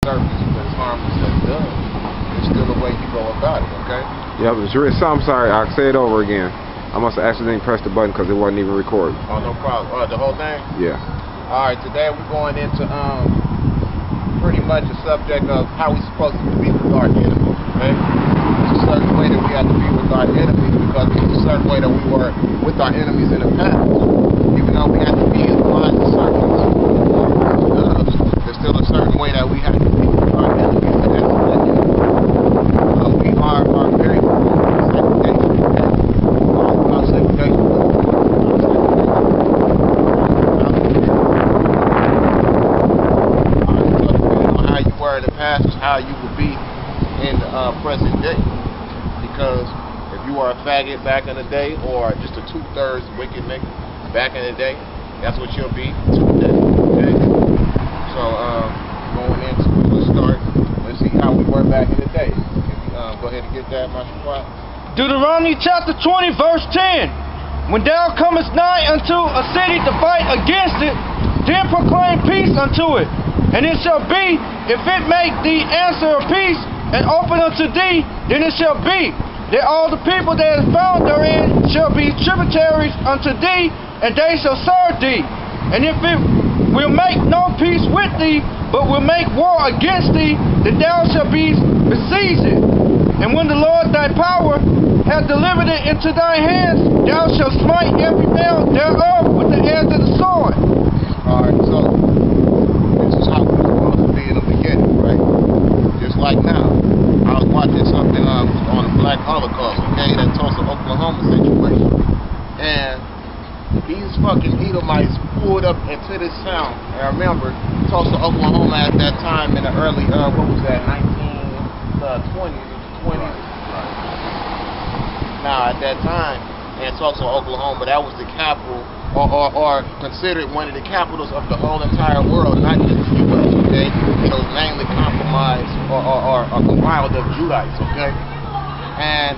surface, but as harmless as it does, there's still a way you go about it, okay? Yeah, I'm sorry, I'll say it over again. I must have accidentally pressed the button because it wasn't even recording. Oh, no problem. The whole thing? Yeah. Alright, today we're going into pretty much the subject of how we're supposed to be with our enemies, okay? There's a certain way that we have to be with our enemies because there's a certain way that we were with our enemies in the past. Even though we have to be in blind serpents, there's still a certain way that we have to be with our enemies, and that's we are very segregation, okay? About segregation. In the past is how you would be in present day, because if you are a faggot back in the day or just a 2/3 wicked nigga back in the day, that's what you'll be today, okay? So going into it, let's start. Let's see how we were back in the day. Can you go ahead and get that, my spot? Deuteronomy chapter 20 verse 10. When thou comest nigh unto a city to fight against it, then proclaim peace unto it. And it shall be, if it make thee answer of peace, and open unto thee, then it shall be, that all the people that is found therein shall be tributaries unto thee, and they shall serve thee. And if it will make no peace with thee, but will make war against thee, then thou shalt be besieged. And when the Lord thy power hath delivered it into thy hands, thou shalt smite every male thereof with the edge of the sword. Alright, so this is how we're supposed to be in the beginning, right? Just like now. I was watching something on the Black Holocaust, okay? That Tulsa, Oklahoma situation. And these fucking Edomites pulled up into this town. And I remember Tulsa, Oklahoma at that time in the early, what was that, 1920s, 20s? Now, at that time, in Tulsa, Oklahoma, that was the capital, or considered one of the capitals of the whole entire world, not just the U.S., okay? It was mainly compromised or compiled of Judites, okay? And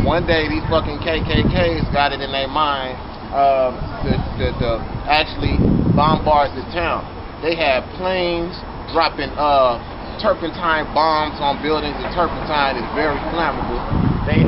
one day, these fucking KKKs got it in their mind to actually bombard the town. They had planes dropping turpentine bombs on buildings, and turpentine is very flammable. They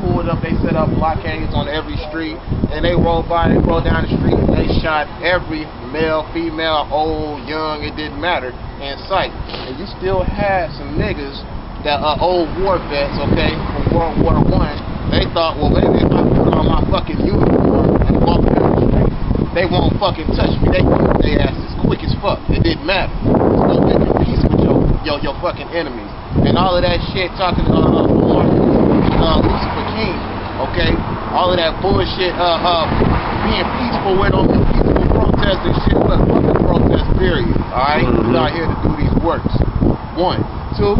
pulled up, they set up blockades on every street, and they rolled by, they rolled down the street, and they shot every male, female, old, young, it didn't matter, in sight. And you still had some niggas that are old war vets, okay, from World War I. They thought, well, maybe if I put on my fucking uniform and walk down the street, they won't fucking touch me. They can whip their asses quick as fuck. It didn't matter. So making peace with your fucking enemies. And all of that shit talking Lucifer King, okay? All of that bullshit, being peaceful with them, peaceful protest and shit. Look, fucking protest, period. Alright? We're out here to do these works. 1. 2.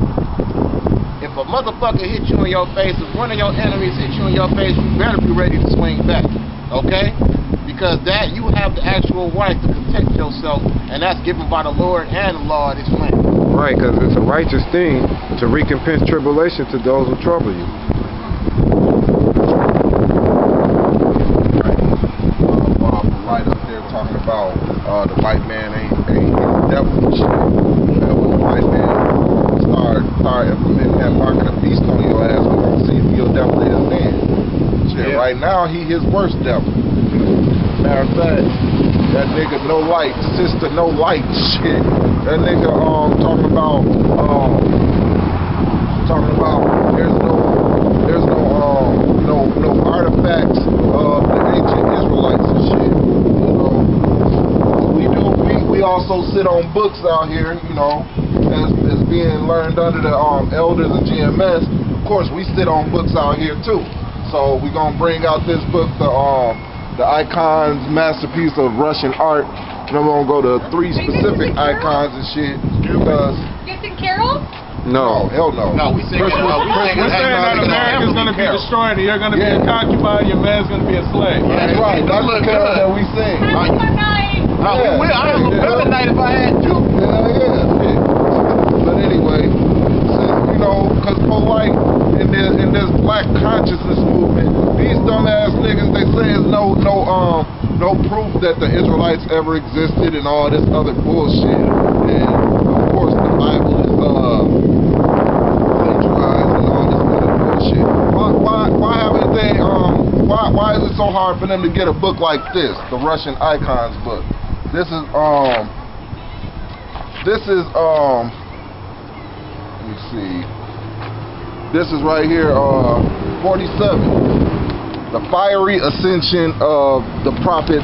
If a motherfucker hit you in your face, if one of your enemies hit you in your face, you better be ready to swing back. Okay? Because that, you have the actual right to protect yourself, and that's given by the Lord and the law of this land. Right, because it's a righteous thing to recompense tribulation to those who trouble you. Right up there talking about the white man ain't the devil and shit. When the white man start implementing that mark of the beast on your ass, we're gonna see if your devil is then. Shit, right now he his worst devil. Matter of fact, that nigga no light, sister no light shit. That nigga talking about there's no artifacts of the ancient Israelites and shit. You know, we also sit on books out here, you know, as being learned under the elders of GMS. Of course, we sit on books out here too. So we're gonna bring out this book, the Icons masterpiece of Russian art. And I'm gonna go to 3 specific icons and shit because. You sing carols? No, hell no. No, we saying that America's going to be destroyed and you're going to be a concubine, your man's going to be a slave. That's right. That's the carol that we sing. I will. I have a better night if I had to. Yeah. But anyway, you know, because for like in this black consciousness movement, these dumbass niggas, they say there's no proof that the Israelites ever existed and all this other bullshit. And of course, the Bible is so hard for them to get a book like this, the Russian Icons book. This is let me see. This is right here, 47. The fiery ascension of the prophet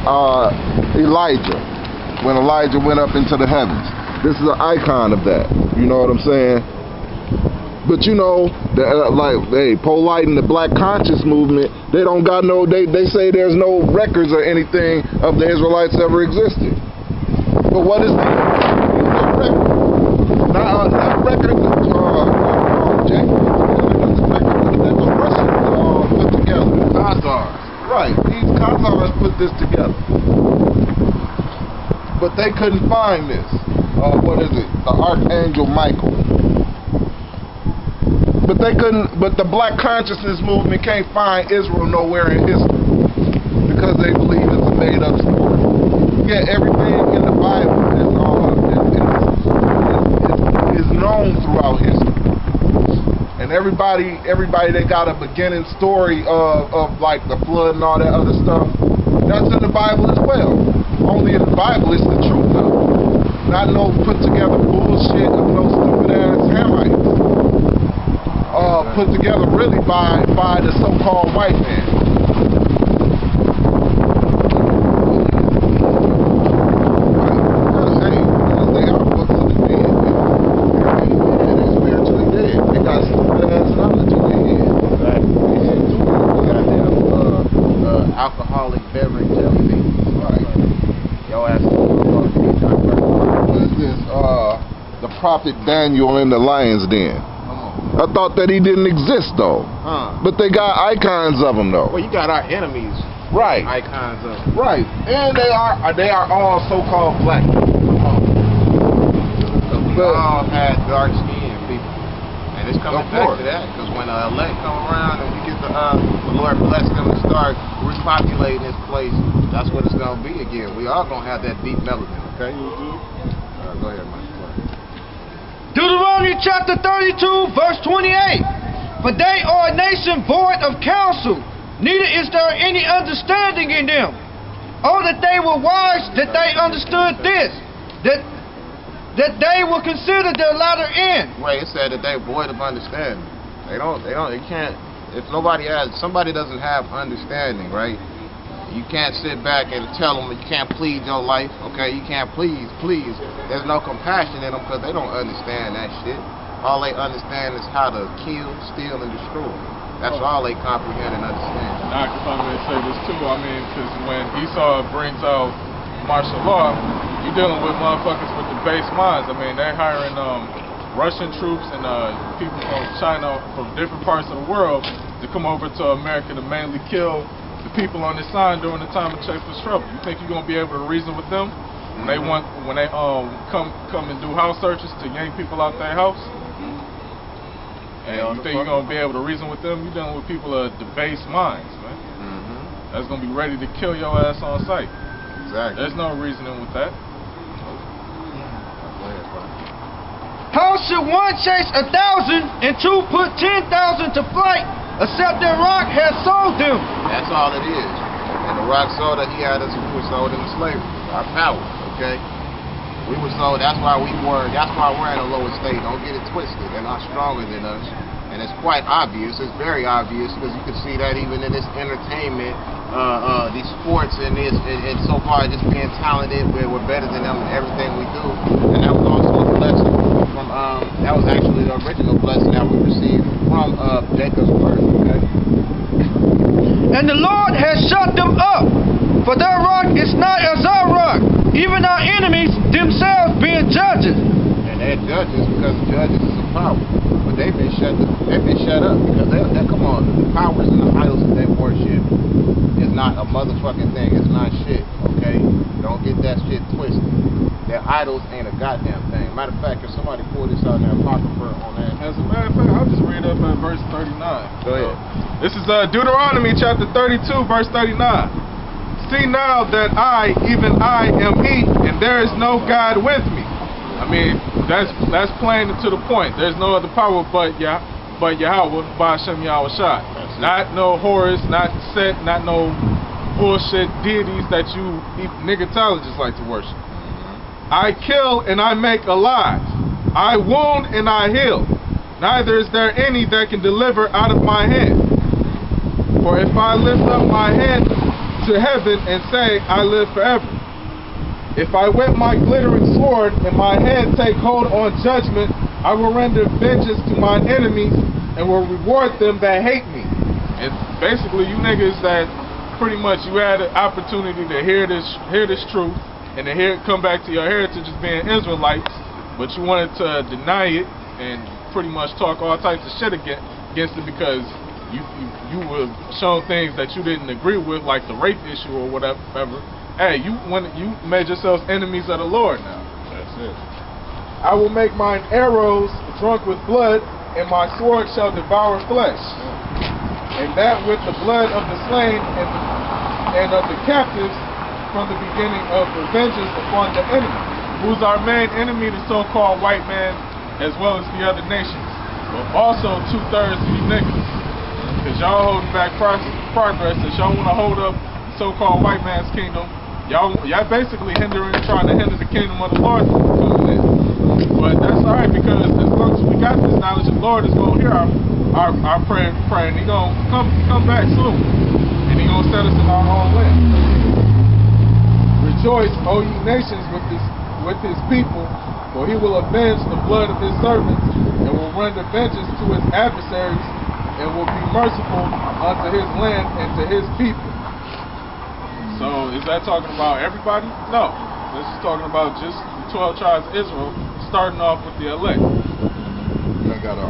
Elijah, when Elijah went up into the heavens. This is an icon of that. You know what I'm saying? But you know, like, hey, Polite and the Black Conscious movement, they don't got no, they say there's no records or anything of the Israelites ever existed. But what is the record? Not records of Jay. That the Russians put together. Khazars. Right. These Khazars put this together. But they couldn't find this. What is it? The Archangel Michael. But they couldn't. But the Black Consciousness movement can't find Israel nowhere in history because they believe it's a made-up story. Yeah, everything in the Bible is known throughout history, and everybody that got a beginning story of like the flood and all that other stuff, that's in the Bible as well. Only in the Bible is the truth of it, not no put together bullshit of no stupid ass Hamites. Put together really by the so-called white man. Hey, they are books of the dead. They're spiritually dead. They got stupid ass knowledge in their head. Right. Goddamn alcoholic beverage jelly. Right. Yo ass. What is this? The prophet Daniel in the lion's den. I thought that he didn't exist though. But they got icons of him though. Well, you got our enemies. Right. Icons of them. Right. And they are all so-called black people. We all had dark skinned people. And it's coming back to that, because when elect come around and we get the Lord bless them to start repopulating this place, that's what it's gonna be again. We all gonna have that deep melanin, okay? Go ahead, Mike. Deuteronomy chapter 32, verse 28. For they are a nation void of counsel, neither is there any understanding in them. Oh, that they were wise, that they understood this, that they will consider their latter end. Wait, it said that they're void of understanding. They can't, if somebody doesn't have understanding, right? You can't sit back and tell them you can't plead your life, okay? You can't please. There's no compassion in them because they don't understand that shit. All they understand is how to kill, steal, and destroy. That's all they comprehend and understand. I can probably say this too. I mean, because when Esau brings out martial law, you're dealing with motherfuckers with the base minds. I mean, they're hiring Russian troops and people from China, from different parts of the world, to come over to America to mainly kill the people on this side during the time of Chase's trouble. You think you're gonna be able to reason with them when they come and do house searches to yank people out their house? And you think you're gonna be able to reason with them? You're dealing with people of debased minds, man. That's gonna be ready to kill your ass on sight. Exactly. There's no reasoning with that. How should one chase 1,000 and two put 10,000 to flight, except that Rock has sold them? That's all it is. And the Rock sold that he had us, we were sold into slavery. Our power, okay? We were sold, that's why we're in a lower state. Don't get it twisted. They're not stronger than us. And it's quite obvious, it's very obvious, because you can see that even in this entertainment, these sports and so far just being talented, we're better than them in everything we do. And that was also a blessing from, that was actually the original blessing that we received from Jacob's birth, okay? And the Lord has shut them up, for their rock is not as our rock, even our enemies themselves being judges. And they're judges because judges is a power. But they've been shut up because they come on, the powers and the idols that they worship is not a motherfucking thing. It's not shit, okay? Don't get that shit twisted. Their idols ain't a goddamn thing. Matter of fact, if somebody pull this out in the Apocrypha on that. As a matter of fact, I'll just read up at verse 39. Go ahead. This is Deuteronomy chapter 32, verse 39. See now that I, even I, am He, and there is no God with me. I mean, that's plain and to the point. There's no other power but Yahweh, by Hashem Yahweh Shai. Not no Horus, not Set, not no bullshit deities that you niggatologists like to worship. I kill and I make alive. I wound and I heal. Neither is there any that can deliver out of my hand. For if I lift up my hand to heaven and say, I live forever, if I whet my glittering sword and my hand take hold on judgment, I will render vengeance to mine enemies and will reward them that hate me. And basically, you niggas that pretty much you had an opportunity to hear this truth and to hear it come back to your heritage as being Israelites, but you wanted to deny it and pretty much talk all types of shit against it because you were shown things that you didn't agree with, like the rape issue or whatever. Hey, you made yourselves enemies of the Lord now. That's it. I will make mine arrows drunk with blood, and my sword shall devour flesh. And that with the blood of the slain and of the captives from the beginning of the vengeance upon the enemy. Who's our main enemy, the so-called white man, as well as the other nations. But also 2/3 of you niggas. Because y'all holding back progress, that y'all want to hold up the so-called white man's kingdom. Y'all basically trying to hinder the kingdom of the Lord from coming in. But that's alright, because as long as we got this knowledge, the Lord is going to hear our prayer, and He going to come back soon. And He going to set us in our own land. Rejoice, O ye nations, with his people, for He will avenge the blood of His servants, and will render vengeance to His adversaries, and will be merciful unto His land and to His people. So, is that talking about everybody? No. This is talking about just the 12 tribes of Israel, starting off with the elect. I got a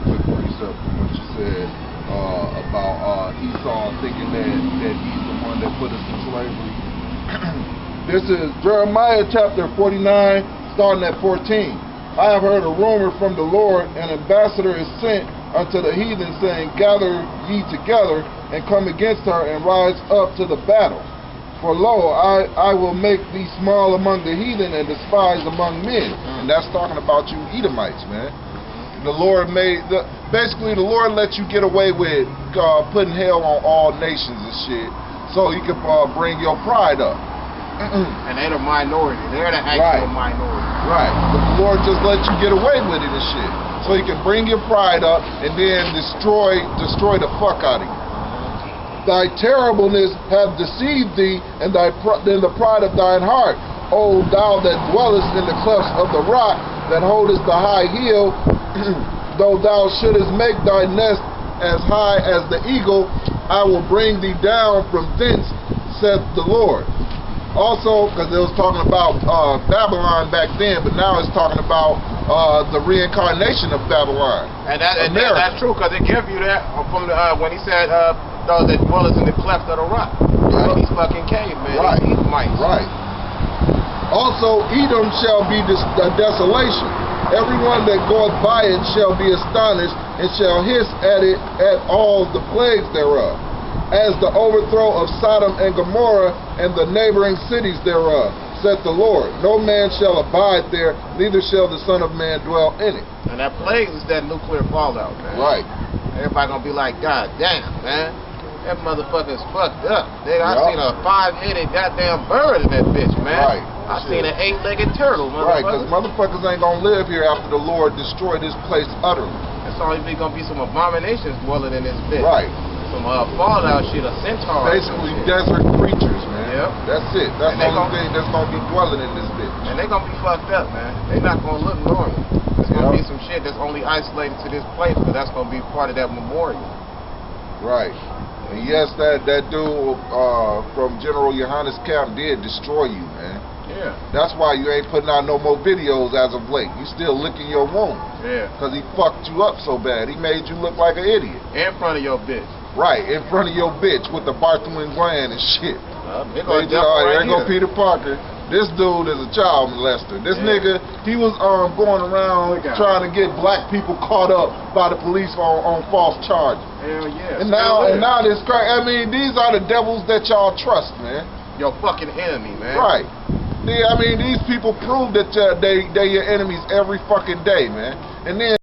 quick precept from what you said about Esau thinking that he's the one that put us in slavery. This is Jeremiah chapter 49, starting at 14. I have heard a rumor from the Lord, an ambassador is sent unto the heathen, saying, Gather ye together, and come against her, and rise up to the battle. For lo, I will make thee small among the heathen and despised among men. And that's talking about you Edomites, man. The Lord basically the Lord let you get away with putting hell on all nations and shit, so He could bring your pride up. And they're the minority. They're the actual minority. Right. But the Lord just let you get away with it and shit, so He can bring your pride up and then destroy the fuck out of you. Thy terribleness hath deceived thee, and in the pride of thine heart. O thou that dwellest in the clefts of the rock, that holdest the high hill, though thou shouldest make thy nest as high as the eagle, I will bring thee down from thence, saith the Lord. Also, because it was talking about Babylon back then, but now it's talking about the reincarnation of Babylon. And that's true, because it gives you that from when He said those that dwellers in the cleft of the rock. These fucking cavemen, these Edomites. Right. Also, Edom shall be a desolation. Everyone that goeth by it shall be astonished, and shall hiss at it at all the plagues thereof, as the overthrow of Sodom and Gomorrah and the neighboring cities thereof, saith the Lord. No man shall abide there, neither shall the Son of Man dwell in it. And that plagues is that nuclear fallout, man. Right. Everybody gonna be like, God damn, man. That motherfucker's fucked up. I seen a 5-headed goddamn bird in that bitch, man. Right. I seen an 8-legged turtle, motherfucker. Right, because motherfuckers ain't gonna live here after the Lord destroy this place utterly. It's only gonna be some abominations dwelling in this bitch. Right. Some fallout shit, a centaur. Basically desert creatures, man. Yep. That's it. That's the only thing that's gonna be dwelling in this bitch. And they gonna be fucked up, man. They not gonna look normal. It's gonna be some shit that's only isolated to this place, but that's gonna be part of that memorial. Right. And yes, that dude from General Johannes Camp did destroy you, man. Yeah. That's why you ain't putting out no more videos as of late. You still licking your wounds. Yeah. Because he fucked you up so bad. He made you look like an idiot. In front of your bitch. Right, in front of your bitch with the Bartholin gland and shit. There go Peter Parker. This dude is a child molester. This nigga, he was going around trying to get black people caught up by the police on false charges. Hell yeah. And now this crazy. I mean, these are the devils that y'all trust, man. Your fucking enemy, man. Right. I mean, these people prove that they your enemies every fucking day, man. And then